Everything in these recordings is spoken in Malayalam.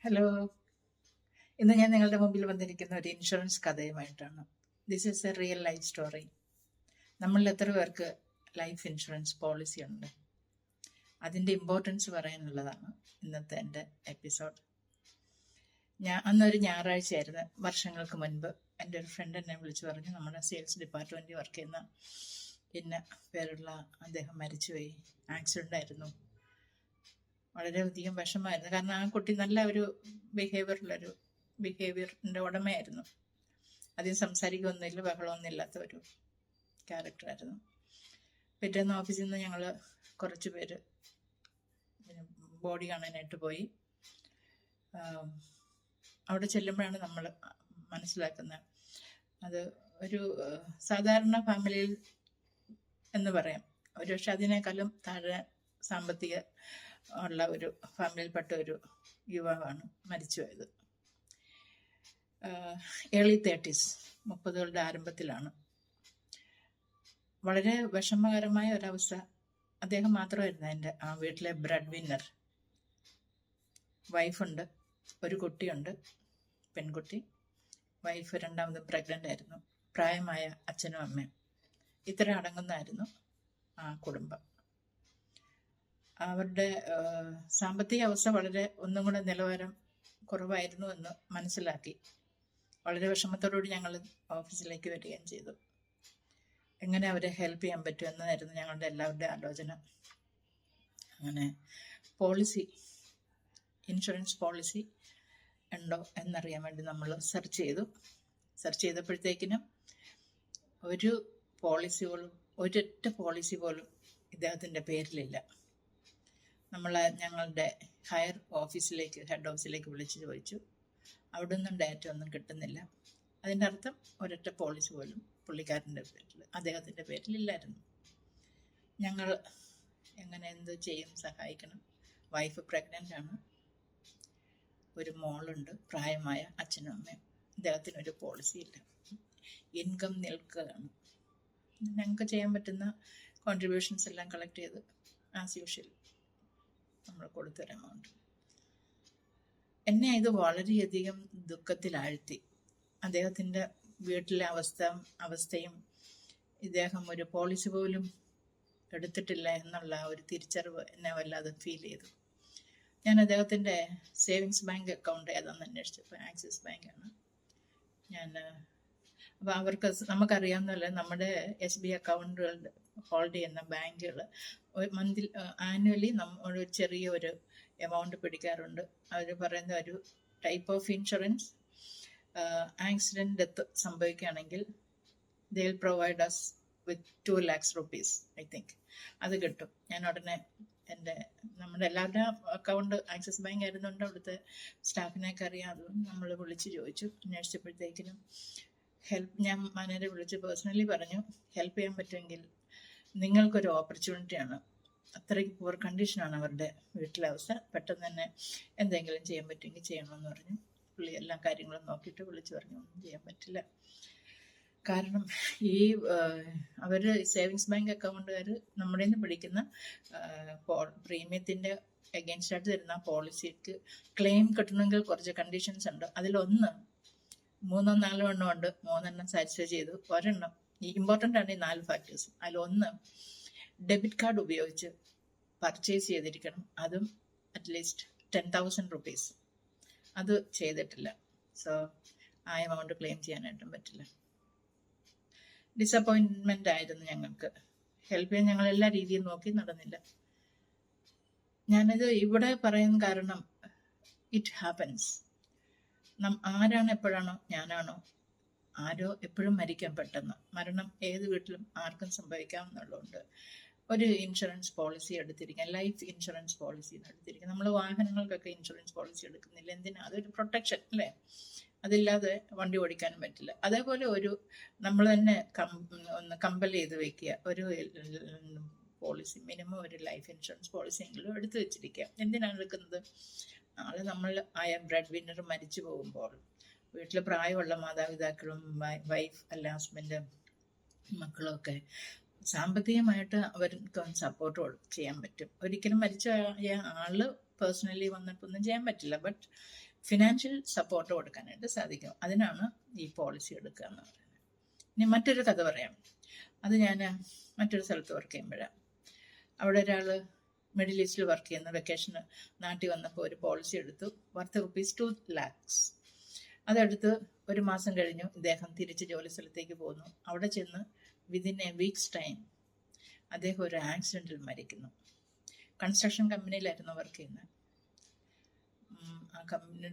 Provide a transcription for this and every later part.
ഹലോ, ഇന്ന് ഞാൻ നിങ്ങളുടെ മുമ്പിൽ വന്നിരിക്കുന്ന ഒരു ഇൻഷുറൻസ് കഥയുമായിട്ടാണ്. This is a real life story. നമ്മളിൽ എത്ര പേർക്ക് ലൈഫ് ഇൻഷുറൻസ് പോളിസി ഉണ്ട്? അതിൻ്റെ ഇമ്പോർട്ടൻസ് പറയാനുള്ളതാണ് ഇന്നത്തെ എൻ്റെ എപ്പിസോഡ്. അന്നൊരു ഞായറാഴ്ചയായിരുന്നു, വർഷങ്ങൾക്ക് മുൻപ്. എൻ്റെ ഒരു ഫ്രണ്ട് എന്നെ വിളിച്ചു പറഞ്ഞു, നമ്മുടെ സെയിൽസ് ഡിപ്പാർട്ട്മെൻറ്റിൽ വർക്ക് ചെയ്യുന്ന ഇന്ന പേരുള്ള അദ്ദേഹം മരിച്ചുപോയി, ആക്സിഡൻ്റ് ആയിരുന്നു. വളരെയധികം വിഷമമായിരുന്നു. കാരണം ആ കുട്ടി നല്ല ഒരു ബിഹേവിയറിൻ്റെ ഉടമയായിരുന്നു. അധികം സംസാരിക്കുകയൊന്നുമില്ല, ബഹളമൊന്നും ഇല്ലാത്ത ഒരു ക്യാരക്ടറായിരുന്നു. പിറ്റേന്ന് ഓഫീസിൽ നിന്ന് ഞങ്ങൾ കുറച്ച് പേര് ബോഡി കാണാനായിട്ട് പോയി. അവിടെ ചെല്ലുമ്പോഴാണ് നമ്മൾ മനസ്സിലാക്കുന്നത് അത് ഒരു സാധാരണ ഫാമിലിയിൽ എന്ന് പറയാം, ഒരുപക്ഷെ അതിനേക്കാളും താഴെ സാമ്പത്തിക ഉള്ള ഒരു ഫാമിലിയിൽപ്പെട്ട ഒരു യുവാവാണ് മരിച്ചുപോയത്. Early 30s, 30കളുടെ ആരംഭത്തിലാണ്. വളരെ വിഷമകരമായ ഒരവസ്ഥ. അദ്ദേഹം മാത്രമായിരുന്നു എൻ്റെ ആ വീട്ടിലെ ബ്രെഡ് വിന്നർ. വൈഫുണ്ട്, ഒരു കുട്ടിയുണ്ട്, പെൺകുട്ടി. വൈഫ് രണ്ടാമത് പ്രഗ്നൻ്റ് ആയിരുന്നു. പ്രായമായ അച്ഛനും അമ്മയും. ഇത്ര അടങ്ങുന്നതായിരുന്നു ആ കുടുംബം. അവരുടെ സാമ്പത്തിക അവസ്ഥ വളരെ ഒന്നും കൂടെ നിലവാരം കുറവായിരുന്നു എന്ന് മനസ്സിലാക്കി വളരെ വിഷമത്തോടുകൂടി ഞങ്ങൾ ഓഫീസിലേക്ക് വരികയും ചെയ്തു. എങ്ങനെ അവരെ ഹെൽപ്പ് ചെയ്യാൻ പറ്റും എന്നതായിരുന്നു ഞങ്ങളുടെ എല്ലാവരുടെ ആലോചന. അങ്ങനെ ഇൻഷുറൻസ് പോളിസി ഉണ്ടോ എന്നറിയാൻ വേണ്ടി നമ്മൾ സെർച്ച് ചെയ്തപ്പോഴത്തേക്കിനും ഒരൊറ്റ പോളിസി പോലും ഇദ്ദേഹത്തിൻ്റെ പേരിലില്ല. ഞങ്ങളുടെ ഹെഡ് ഓഫീസിലേക്ക് വിളിച്ച് ചോദിച്ചു. അവിടെ നിന്നും ഡാറ്റ ഒന്നും കിട്ടുന്നില്ല. അതിൻ്റെ അർത്ഥം ഒരൊറ്റ പോളിസി പോലും അദ്ദേഹത്തിൻ്റെ പേരിലില്ലായിരുന്നു. ഞങ്ങൾ എങ്ങനെ എന്ത് ചെയ്യും, സഹായിക്കണം. വൈഫ് പ്രഗ്നൻ്റ് ആണ്, ഒരു മോളുണ്ട്, പ്രായമായ അച്ഛനും അമ്മയും. ഇദ്ദേഹത്തിനൊരു പോളിസി ഇല്ല. ഇൻകം നിൽക്കുകയാണ്. ഞങ്ങൾക്ക് ചെയ്യാൻ പറ്റുന്ന കോൺട്രിബ്യൂഷൻസ് എല്ലാം കളക്ട് ചെയ്ത് ആസ് യൂഷ്വൽ നമ്മൾ കൊടുത്തൊരു എമൗണ്ട്. എന്നെ ഇത് വളരെയധികം ദുഃഖത്തിലാഴ്ത്തി. അദ്ദേഹത്തിൻ്റെ വീട്ടിലെ അവസ്ഥയും ഇദ്ദേഹം ഒരു പോളിസി പോലും എടുത്തിട്ടില്ല എന്നുള്ള ഒരു തിരിച്ചറിവ് എന്നെ വല്ലാതെ ഫീൽ ചെയ്തു. ഞാൻ അദ്ദേഹത്തിൻ്റെ സേവിങ്സ് ബാങ്ക് അക്കൗണ്ട് ഏതാണെന്ന് അന്വേഷിച്ചപ്പോൾ ആക്സിസ് ബാങ്കാണ്. അപ്പോൾ നമുക്കറിയാവുന്നതല്ല, നമ്മുടെ SBI അക്കൗണ്ടുകൾ ഹോൾഡ് ചെയ്യുന്ന ബാങ്കുകൾ ആനുവലി ഒരു ചെറിയൊരു എമൗണ്ട് പിടിക്കാറുണ്ട്. അവർ പറയുന്ന ഒരു type of insurance, accident death സംഭവിക്കുകയാണെങ്കിൽ they will provide us with 2 lakhs rupees, I think. അത് കിട്ടും. ഞാൻ ഉടനെ നമ്മുടെ എല്ലാവരുടെ അക്കൗണ്ട് ആക്സിസ് ബാങ്ക് ആയിരുന്നുണ്ട്. അവിടുത്തെ സ്റ്റാഫിനെയൊക്കെ അറിയാം. അതുകൊണ്ട് നമ്മൾ വിളിച്ച് ചോദിച്ചു. അന്വേഷിച്ചപ്പോഴത്തേക്കിനും ഞാൻ മാനേജറെ വിളിച്ച് പേഴ്സണലി പറഞ്ഞു, ഹെൽപ്പ് ചെയ്യാൻ പറ്റുമെങ്കിൽ നിങ്ങൾക്കൊരു ഓപ്പർച്യൂണിറ്റിയാണ്. അത്രയ്ക്ക് പുവർ കണ്ടീഷനാണ് അവരുടെ വീട്ടിലെ അവസ്ഥ. പെട്ടെന്ന് തന്നെ എന്തെങ്കിലും ചെയ്യാൻ പറ്റുമെങ്കിൽ ചെയ്യണമെന്ന് പറഞ്ഞു. പുള്ളി എല്ലാ കാര്യങ്ങളും നോക്കിയിട്ട് വിളിച്ച് പറഞ്ഞു, ഒന്നും ചെയ്യാൻ പറ്റില്ല. കാരണം അവർ സേവിങ്സ് ബാങ്ക് അക്കൗണ്ടുകാർ നമ്മുടെ നിന്ന് പിടിക്കുന്ന പ്രീമിയത്തിൻ്റെ എഗെയിൻസ്റ്റായിട്ട് തരുന്ന പോളിസിക്ക് ക്ലെയിം കിട്ടണമെങ്കിൽ കുറച്ച് കണ്ടീഷൻസ് ഉണ്ട്. അതിലൊന്ന് 3-4 എണ്ണം ഉണ്ട്. 3 സാറ്റിസ്ഫൈ ചെയ്തു. ഒരെണ്ണം ഇമ്പോർട്ടൻ്റ് ആണ്. ഈ 4 ഫാക്ടേഴ്സ്. അതിലൊന്ന് ഡെബിറ്റ് കാർഡ് ഉപയോഗിച്ച് പർച്ചേസ് ചെയ്തിരിക്കണം. അതും അറ്റ്ലീസ്റ്റ് 10,000 rupees. അത് ചെയ്തിട്ടില്ല. സോ ആ എമൗണ്ട് ക്ലെയിം ചെയ്യാനായിട്ടും പറ്റില്ല. ഡിസപ്പോയിൻമെൻ്റ് ആയിരുന്നു ഞങ്ങൾക്ക്. ഹെൽപ്പ് ചെയ്യാൻ ഞങ്ങൾ എല്ലാ രീതിയും നോക്കി, നടന്നില്ല. ഞാനിത് ഇവിടെ പറയുന്ന കാരണം ഇറ്റ് ഹാപ്പൻസ്. ആരാണ് എപ്പോഴാണോ, ഞാനാണോ ആരോ എപ്പോഴും മരിക്കാൻ പെട്ടെന്ന്. മരണം ഏത് വീട്ടിലും ആർക്കും സംഭവിക്കാമെന്നുള്ളതുകൊണ്ട് ഒരു ഇൻഷുറൻസ് പോളിസി എടുത്തിരിക്കുക, ലൈഫ് ഇൻഷുറൻസ് പോളിസി എടുത്തിരിക്കുക. നമ്മൾ വാഹനങ്ങൾക്കൊക്കെ ഇൻഷുറൻസ് പോളിസി എടുക്കുന്നില്ല. എന്തിനാ? അതൊരു പ്രൊട്ടക്ഷൻ അല്ലേ? അതില്ലാതെ വണ്ടി ഓടിക്കാനും പറ്റില്ല. അതേപോലെ നമ്മൾ തന്നെ ഒന്ന് കമ്പൽ ചെയ്ത് വെക്കുക, ഒരു പോളിസി, മിനിമം ഒരു ലൈഫ് ഇൻഷുറൻസ് പോളിസി എങ്കിലും എടുത്തു വെച്ചിരിക്കുക. എന്തിനാണ് എടുക്കുന്നത്? നാളെ നമ്മൾ ആയ ബ്രെഡ് വിന്നർ മരിച്ചു പോകുമ്പോൾ വീട്ടിൽ പ്രായമുള്ള മാതാപിതാക്കളും വൈഫ് അല്ല ഹസ്ബൻഡ് മക്കളും ഒക്കെ സാമ്പത്തികമായിട്ട് അവർക്ക് സപ്പോർട്ട് ചെയ്യാൻ പറ്റും. ഒരിക്കലും മരിച്ച ആള് പേഴ്സണലി വന്നിട്ടൊന്നും ചെയ്യാൻ പറ്റില്ല. ബട്ട് ഫിനാൻഷ്യൽ സപ്പോർട്ട് കൊടുക്കാനായിട്ട് സാധിക്കും. അതിനാണ് ഈ പോളിസി എടുക്കുക എന്ന് പറയുന്നത്. ഇനി മറ്റൊരു കഥ പറയാം. അത് ഞാൻ മറ്റൊരു സ്ഥലത്ത് വർക്ക് ചെയ്യുമ്പോഴാണ്. അവിടെ ഒരാൾ മിഡിൽ ഈസ്റ്റിൽ വർക്ക് ചെയ്യുന്ന വെക്കേഷന് നാട്ടിൽ വന്നപ്പോൾ ഒരു പോളിസി എടുത്തു, വർത്ത് ₹2 lakhs. അതെടുത്ത് ഒരു മാസം കഴിഞ്ഞു ഇദ്ദേഹം തിരിച്ച് ജോലി സ്ഥലത്തേക്ക് പോകുന്നു. അവിടെ ചെന്ന് വിതിൻ എ വീക്സ് ടൈം അദ്ദേഹം ഒരു ആക്സിഡൻറ്റിൽ മരിക്കുന്നു. കൺസ്ട്രക്ഷൻ കമ്പനിയിലായിരുന്നു വർക്ക് ചെയ്യുന്നത്. ആ കമ്പനി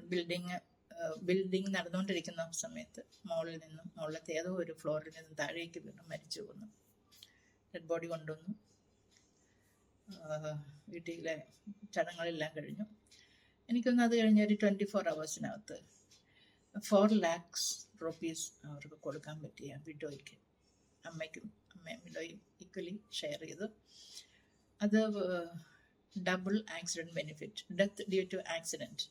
ബിൽഡിംഗ് നടന്നുകൊണ്ടിരിക്കുന്ന സമയത്ത് മുകളിലത്തെ ഏതോ ഒരു ഫ്ലോറിൽ നിന്നും താഴേക്ക് വീണ് മരിച്ചു പോകുന്നു. ഡെഡ് ബോഡി കൊണ്ടുവന്നു. വീട്ടിലെ ചടങ്ങുകളെല്ലാം കഴിഞ്ഞു. എനിക്കൊന്ന് അത് കഴിഞ്ഞ് ഒരു 24 hours ₹4 lakhs അവർക്ക് കൊടുക്കാൻ പറ്റിയ വിഡോയ്ക്ക്, അമ്മയ്ക്കും വിഡോയും ഈക്വലി ഷെയർ ചെയ്തു. അത് double accident benefit, death due to accident,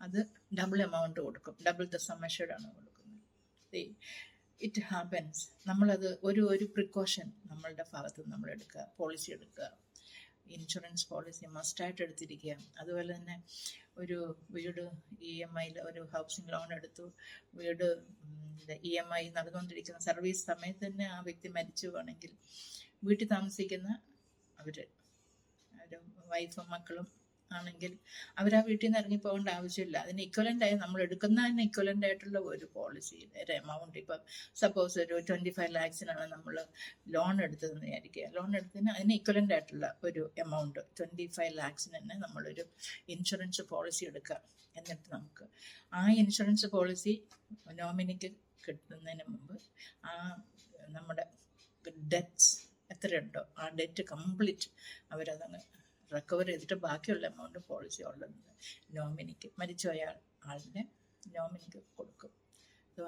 അത് ഡബിൾ എമൗണ്ട് കൊടുക്കും. ഡബിൾ ദ സം അഷ്യൂർഡാണ് കൊടുക്കുന്നത്. It happens. നമ്മളത് ഒരു പ്രിക്കോഷൻ നമ്മളുടെ ഭാഗത്ത് നിന്ന് നമ്മൾ എടുക്കുക, പോളിസി എടുക്കുക. ഇൻഷുറൻസ് പോളിസി മസ്റ്റായിട്ട് എടുത്തിരിക്കുക. അതുപോലെ തന്നെ ഒരു വീട് EMI ഒരു ഹൗസിംഗ് ലോൺ എടുത്തു, വീട് EMI നടന്നുകൊണ്ടിരിക്കുന്ന സർവീസ് സമയത്ത് തന്നെ ആ വ്യക്തി മരിച്ചു പോകണമെങ്കിൽ വീട്ടിൽ താമസിക്കുന്ന അവർ വൈഫും മക്കളും ആണെങ്കിൽ അവർ ആ വീട്ടിൽ നിന്ന് ഇറങ്ങി പോകേണ്ട ആവശ്യമില്ല. അതിന് ഇക്വലൻ്റായി നമ്മൾ എടുക്കുന്നതിന് ഇക്വലൻ്റ് ആയിട്ടുള്ള ഒരു പോളിസിയുടെ ഒരു എമൗണ്ട്, ഇപ്പം സപ്പോസ് ഒരു 25 lakhs നമ്മൾ ലോൺ എടുത്തതെന്ന് വിചാരിക്കുക. ലോൺ എടുത്തതിന് അതിന് ഇക്വലൻ്റ് ആയിട്ടുള്ള ഒരു എമൗണ്ട് 25 lakhs തന്നെ നമ്മളൊരു ഇൻഷുറൻസ് പോളിസി എടുക്കുക. എന്നിട്ട് നമുക്ക് ആ ഇൻഷുറൻസ് പോളിസി നോമിനിക്ക് കിട്ടുന്നതിന് മുമ്പ് ആ നമ്മുടെ ഡെറ്റ്സ് എത്രയുണ്ടോ ആ ഡെറ്റ് കംപ്ലീറ്റ് അവരതങ്ങ് റിക്കവർ ചെയ്തിട്ട് ബാക്കിയുള്ള എമൗണ്ട് പോളിസി ഉള്ളത് നോമിനിക്ക്, മരിച്ചുപോയ ആളിൻ്റെ നോമിനിക്ക് കൊടുക്കും.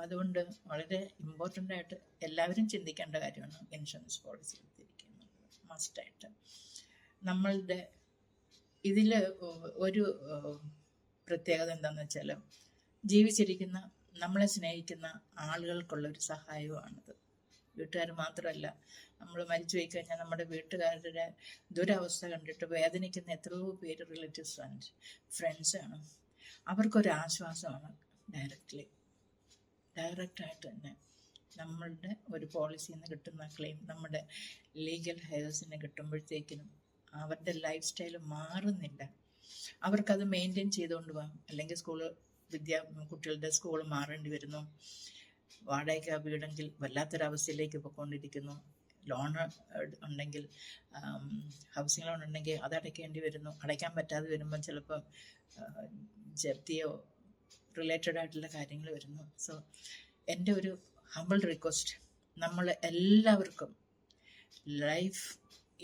അതുകൊണ്ട് വളരെ ഇമ്പോർട്ടൻ്റ് ആയിട്ട് എല്ലാവരും ചിന്തിക്കേണ്ട കാര്യമാണ് ഇൻഷുറൻസ് പോളിസി എടുത്തിരിക്കുന്നത് മസ്റ്റായിട്ട്. നമ്മളുടെ ഇതിൽ ഒരു പ്രത്യേകത എന്താണെന്ന് വെച്ചാൽ ജീവിച്ചിരിക്കുന്ന നമ്മളെ സ്നേഹിക്കുന്ന ആളുകൾക്കുള്ളൊരു സഹായവുമാണിത്. വീട്ടുകാർ മാത്രമല്ല, നമ്മൾ മരിച്ചു പോയി കഴിഞ്ഞാൽ നമ്മുടെ വീട്ടുകാരുടെ ദുരവസ്ഥ കണ്ടിട്ട് വേദനിക്കുന്ന എത്രയോ പേര് റിലേറ്റീവ്സ് ആൻഡ് ഫ്രണ്ട്സാണ്. അവർക്കൊരു ആശ്വാസമാണ് ഡയറക്റ്റായിട്ട് തന്നെ നമ്മളുടെ ഒരു പോളിസിയിൽ നിന്ന് കിട്ടുന്ന ക്ലെയിം നമ്മുടെ ലീഗൽ ഹെയർസിന് കിട്ടുമ്പോഴത്തേക്കിനും അവരുടെ ലൈഫ് സ്റ്റൈൽ മാറുന്നില്ല. അവർക്കത് മെയിൻറ്റെയിൻ ചെയ്തുകൊണ്ട് പോകാം. അല്ലെങ്കിൽ കുട്ടികളുടെ സ്കൂൾ മാറേണ്ടി വരുന്നു, വാടക വീടെങ്കിൽ വല്ലാത്തൊരവസ്ഥയിലേക്ക് പോയിക്കൊണ്ടിരിക്കുന്നു, ലോൺ ഉണ്ടെങ്കിൽ ഹൗസിംഗ് ലോൺ ഉണ്ടെങ്കിൽ അത് അടയ്ക്കേണ്ടി വരുന്നു, അടയ്ക്കാൻ പറ്റാതെ വരുമ്പം ചിലപ്പം ജപ്തിയോ റിലേറ്റഡ് ആയിട്ടുള്ള കാര്യങ്ങൾ വരുന്നു. സോ എൻ്റെ ഒരു ഹംബിൾ റിക്വസ്റ്റ്, നമ്മൾ എല്ലാവർക്കും ലൈഫ്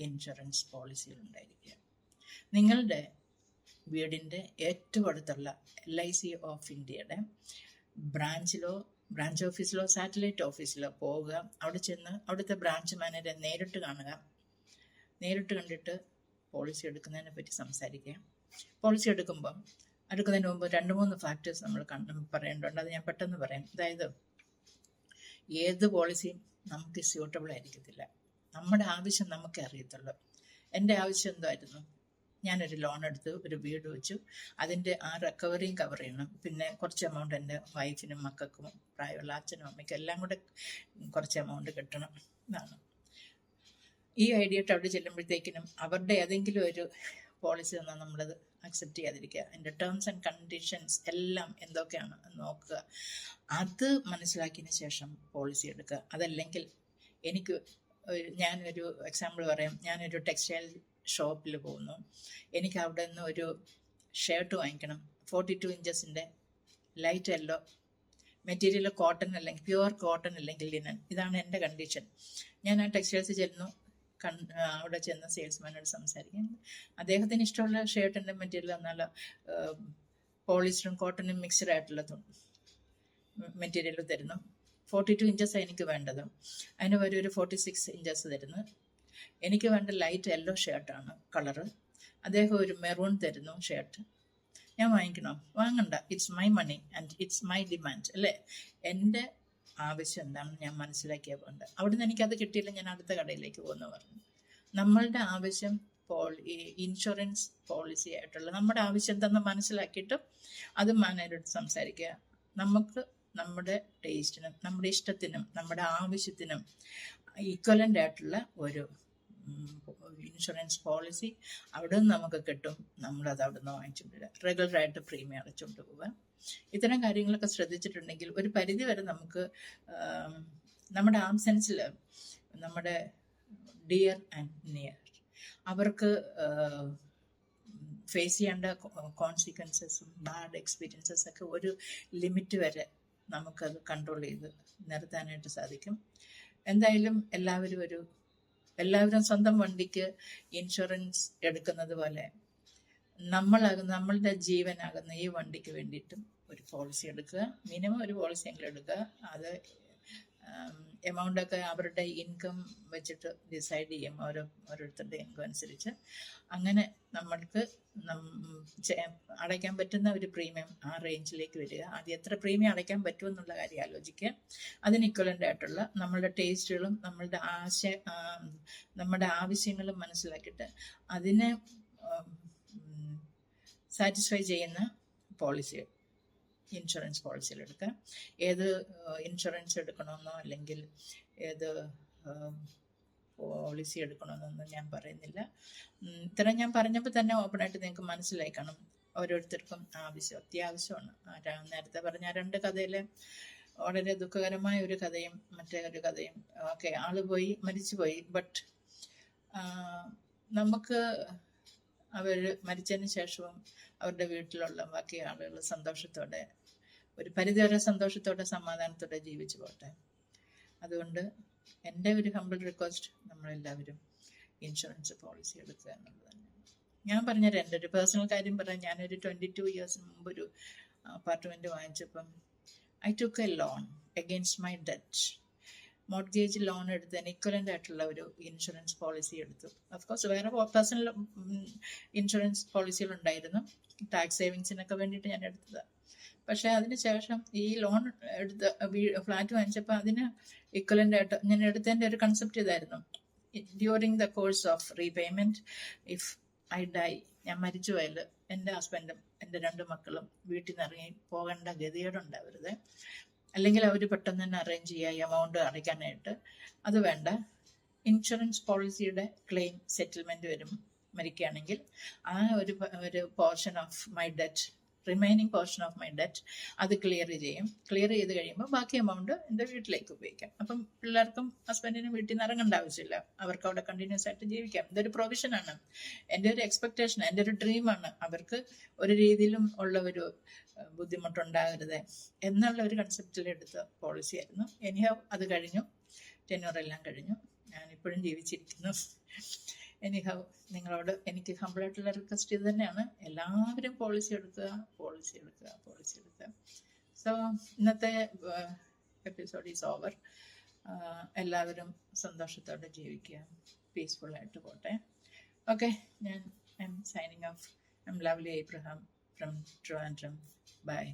ഇൻഷുറൻസ് പോളിസികൾ ഉണ്ടായിരിക്കുക. നിങ്ങളുടെ വീടിൻ്റെ ഏറ്റവും അടുത്തുള്ള LIC ഓഫ് ഇന്ത്യയുടെ ബ്രാഞ്ച് ഓഫീസിലോ സാറ്റലൈറ്റ് ഓഫീസിലോ പോവുക. അവിടെ ചെന്ന് അവിടുത്തെ ബ്രാഞ്ച് മാനേജറെ നേരിട്ട് കാണുക. നേരിട്ട് കണ്ടിട്ട് പോളിസി എടുക്കുന്നതിനെ പറ്റി സംസാരിക്കുക. പോളിസി എടുക്കുന്നതിന് മുമ്പ് 2-3 ഫാക്ടേഴ്സ് നമ്മൾ പറയേണ്ടതുണ്ട്. അത് ഞാൻ പെട്ടെന്ന് പറയാം. അതായത് ഏത് പോളിസിയും നമുക്ക് സ്യൂട്ടബിൾ ആയിരിക്കത്തില്ല. നമ്മുടെ ആവശ്യം നമുക്കേ അറിയത്തുള്ളൂ. എൻ്റെ ആവശ്യം എന്തായിരുന്നു? ഞാനൊരു ലോൺ എടുത്ത് ഒരു വീട് വെച്ചു, അതിൻ്റെ ആ റിക്കവറിയും കവർ ചെയ്യണം. പിന്നെ കുറച്ച് എമൗണ്ട് എൻ്റെ വൈഫിനും മക്കൾക്കും പ്രായമുള്ള അച്ഛനും അമ്മയ്ക്കും എല്ലാം കൂടെ കുറച്ച് എമൗണ്ട് കിട്ടണം. ഇതാണ് ഈ ഐഡിയ. അവിടെ ചെല്ലുമ്പോഴത്തേക്കിനും അവരുടെ ഏതെങ്കിലും ഒരു പോളിസി തന്നാൽ നമ്മളത് അക്സെപ്റ്റ് ചെയ്യാതിരിക്കുക. അതിൻ്റെ ടേംസ് ആൻഡ് കണ്ടീഷൻസ് എല്ലാം എന്തൊക്കെയാണ് നോക്കുക. അത് മനസ്സിലാക്കിയതിന് ശേഷം പോളിസി എടുക്കുക. അതല്ലെങ്കിൽ ഞാനൊരു എക്സാമ്പിൾ പറയാം. ഞാനൊരു ടെക്സ്റ്റൈൽ ഷോപ്പിൽ പോകുന്നു. എനിക്ക് അവിടെ നിന്ന് ഒരു ഷർട്ട് വാങ്ങിക്കണം, 42 inches light yellow material, cotton അല്ലെങ്കിൽ പ്യുവർ കോട്ടൺ അല്ലെങ്കിൽ ലിനൻ. ഇതാണ് എൻ്റെ കണ്ടീഷൻ. ഞാൻ ആ ടെക്സ്റ്റൈൽസ് ചെല്ലുന്നു, അവിടെ ചെന്ന് സെയിൽസ്മാനോട് സംസാരിക്കും. അദ്ദേഹത്തിന് ഇഷ്ടമുള്ള ഷർട്ടിൻ്റെ മെറ്റീരിയൽ എന്നാൽ പോളിസ്റ്ററും കോട്ടണും മിക്സ്ഡ് ആയിട്ടുള്ളതും മെറ്റീരിയൽ തരുന്നു. 42 inches എനിക്ക് വേണ്ടത്. അതിന് വരെ ഒരു 46 inches തരുന്നു. എനിക്ക് വേണ്ട ലൈറ്റ് യെല്ലോ ഷർട്ടാണ് കളറ്. അദ്ദേഹം ഒരു മെറൂൺ തരുന്നു ഷർട്ട്. ഞാൻ വാങ്ങിക്കണോ? വാങ്ങണ്ട. It's my money and it's my demand, അല്ലേ? എൻ്റെ ആവശ്യം എന്താണെന്ന് ഞാൻ മനസ്സിലാക്കിയാൽ പോകണ്ട. അവിടെ നിന്ന് എനിക്കത് കിട്ടിയില്ല, ഞാൻ അടുത്ത കടയിലേക്ക് പോകുന്നു പറഞ്ഞു. നമ്മളുടെ ആവശ്യം ഇൻഷുറൻസ് പോളിസി ആയിട്ടുള്ള നമ്മുടെ ആവശ്യം എന്തെന്ന് മനസ്സിലാക്കിയിട്ട് അത് മാനേജരോട് സംസാരിക്കുക. നമുക്ക് നമ്മുടെ ടേസ്റ്റിനും നമ്മുടെ ഇഷ്ടത്തിനും നമ്മുടെ ആവശ്യത്തിനും ഈക്വലൻ്റ് ആയിട്ടുള്ള ഒരു ഇൻഷുറൻസ് പോളിസി അവിടെ നിന്ന് നമുക്ക് കിട്ടും. നമ്മളത് അവിടെ നിന്ന് വാങ്ങിച്ചുകൊണ്ട് വരിക, റെഗുലറായിട്ട് പ്രീമിയം അടച്ചുകൊണ്ട് പോവുക. ഇത്തരം കാര്യങ്ങളൊക്കെ ശ്രദ്ധിച്ചിട്ടുണ്ടെങ്കിൽ ഒരു പരിധി വരെ നമുക്ക് നമ്മുടെ ആബ്സെൻസിൽ നമ്മുടെ ഡിയർ ആൻഡ് നിയർ അവർക്ക് ഫേസ് ചെയ്യേണ്ട കോൺസിക്വൻസസും ബാഡ് എക്സ്പീരിയൻസസ് ഒക്കെ ഒരു ലിമിറ്റ് വരെ നമുക്കത് കൺട്രോൾ ചെയ്ത് നിർത്താനായിട്ട് സാധിക്കും. എന്തായാലും എല്ലാവരും സ്വന്തം വണ്ടിക്ക് ഇൻഷുറൻസ് എടുക്കുന്നത് പോലെ നമ്മളുടെ ജീവനാകുന്ന ഈ വണ്ടിക്ക് വേണ്ടിയിട്ടും ഒരു പോളിസി എടുക്കുക. മിനിമം ഒരു പോളിസി എങ്കിലും എടുക്കുക. അത് എമൗണ്ടൊക്കെ അവരുടെ ഇൻകം വെച്ചിട്ട് ഡിസൈഡ് ചെയ്യും, ഓരോരുത്തരുടെ ഇൻകം അനുസരിച്ച്. അങ്ങനെ നമ്മൾക്ക് അടയ്ക്കാൻ പറ്റുന്ന ഒരു പ്രീമിയം ആ റേഞ്ചിലേക്ക് വരിക. അത് എത്ര പ്രീമിയം അടയ്ക്കാൻ പറ്റുമെന്നുള്ള കാര്യം ആലോചിക്കുക. അതിന് ഇക്വലൻ്റ് ആയിട്ടുള്ള നമ്മളുടെ ടേസ്റ്റുകളും നമ്മുടെ ആവശ്യങ്ങളും മനസ്സിലാക്കിയിട്ട് അതിനെ സാറ്റിസ്ഫൈ ചെയ്യുന്ന പോളിസികൾ ഇൻഷുറൻസ് പോളിസിയിൽ എടുക്കുക. ഏത് ഇൻഷുറൻസ് എടുക്കണമെന്നോ അല്ലെങ്കിൽ ഏത് പോളിസി എടുക്കണമെന്നൊന്നും ഞാൻ പറയുന്നില്ല. ഇത്രയും ഞാൻ പറഞ്ഞപ്പോൾ തന്നെ ഓപ്പണായിട്ട് നിങ്ങൾക്ക് മനസ്സിലായി കാണും. ഓരോരുത്തർക്കും അത്യാവശ്യമാണ്. നേരത്തെ പറഞ്ഞ 2 കഥയിലെ വളരെ ദുഃഖകരമായ ഒരു കഥയും മറ്റേ ഒരു കഥയും ഒക്കെ മരിച്ചുപോയി. ബട്ട് നമുക്ക് അവർ മരിച്ചതിന് ശേഷവും അവരുടെ വീട്ടിലുള്ള ബാക്കി ആളുകൾ സന്തോഷത്തോടെ, ഒരു പരിധിവരെ സന്തോഷത്തോടെ സമാധാനത്തോടെ ജീവിച്ചു പോട്ടെ. അതുകൊണ്ട് എൻ്റെ ഒരു ഹമ്പിൾ റിക്വസ്റ്റ്, നമ്മളെല്ലാവരും ഇൻഷുറൻസ് പോളിസി എടുക്കുക എന്നുള്ളത് തന്നെയാണ്. ഞാൻ പറഞ്ഞുതരാം, എൻ്റെ ഒരു പേഴ്സണൽ കാര്യം പറയാം. ഞാനൊരു 22 years മുമ്പ് ഒരു അപ്പാർട്ട്മെൻറ്റ് വാങ്ങിച്ചപ്പം I took a loan against my debt. Mortgage loan എടുത്തതിന് ഇക്വലൻ്റ് ആയിട്ടുള്ള ഒരു ഇൻഷുറൻസ് പോളിസി എടുത്തു. ഓഫ്കോഴ്സ് വേറെ പേഴ്സണൽ ഇൻഷുറൻസ് പോളിസികളുണ്ടായിരുന്നു, ടാക്സ് സേവിങ്സിനൊക്കെ വേണ്ടിയിട്ട് ഞാൻ എടുത്തതാണ്. പക്ഷേ അതിന് ശേഷം ഈ ലോൺ എടുത്ത് ഫ്ലാറ്റ് വാങ്ങിച്ചപ്പോൾ അതിന് ഇക്വലൻ്റ് ആയിട്ട് ഞാൻ എടുത്തതിൻ്റെ ഒരു കൺസെപ്റ്റ് ഇതായിരുന്നു: during the course of repayment, if I die, ഞാൻ മരിച്ചു പോയാൽ എൻ്റെ ഹസ്ബൻഡും എൻ്റെ 2 മക്കളും വീട്ടിൽ നിന്ന് ഇറങ്ങി പോകേണ്ട ഗതികേടുണ്ടാവരുത്. അല്ലെങ്കിൽ അവർ പെട്ടെന്ന് തന്നെ അറേഞ്ച് ചെയ്യുക എമൗണ്ട് അടയ്ക്കാനായിട്ട്. അത് വേണ്ട. ഇൻഷുറൻസ് പോളിസിയുടെ ക്ലെയിം സെറ്റിൽമെൻറ്റ് മരിക്കുകയാണെങ്കിൽ ആ ഒരു portion of my debt, remaining portion of my debt അത് ക്ലിയർ ചെയ്ത് കഴിയുമ്പോൾ ബാക്കി എമൗണ്ട് എൻ്റെ വീട്ടിലേക്ക് ഉപയോഗിക്കാം. അപ്പം പിള്ളേർക്കും ഹസ്ബൻഡിനും വീട്ടിൽ നിന്ന് ഇറങ്ങേണ്ട ആവശ്യമില്ല, അവർക്ക് അവിടെ കണ്ടിന്യൂസ് ആയിട്ട് ജീവിക്കാം. ഇതൊരു പ്രൊവിഷനാണ്, എൻ്റെ ഒരു എക്സ്പെക്ടേഷൻ, എൻ്റെ ഒരു ഡ്രീമാണ്. അവർക്ക് ഒരു രീതിയിലും ഉള്ള ഒരു ബുദ്ധിമുട്ടുണ്ടാകരുത് എന്നുള്ള ഒരു കൺസെപ്റ്റിൽ എടുത്ത പോളിസി ആയിരുന്നു. എനിഹൗ അത് കഴിഞ്ഞു, ടെന്യൂറെല്ലാം കഴിഞ്ഞു, ഞാനിപ്പോഴും ജീവിച്ചിരിക്കുന്നു. എനിഹൗ നിങ്ങളോട് എനിക്ക് ഹമ്പിളായിട്ടുള്ള റിക്വസ്റ്റ് ഇത് തന്നെയാണ്: എല്ലാവരും പോളിസി എടുക്കുക. സോ ഇന്നത്തെ എപ്പിസോഡ് ഈസ് ഓവർ. എല്ലാവരും സന്തോഷത്തോടെ ജീവിക്കുക, പീസ്ഫുള്ളായിട്ട് പോട്ടെ. ഓക്കെ, ഞാൻ I M signing off. I M lovely Abraham from Trivandrum. Bye.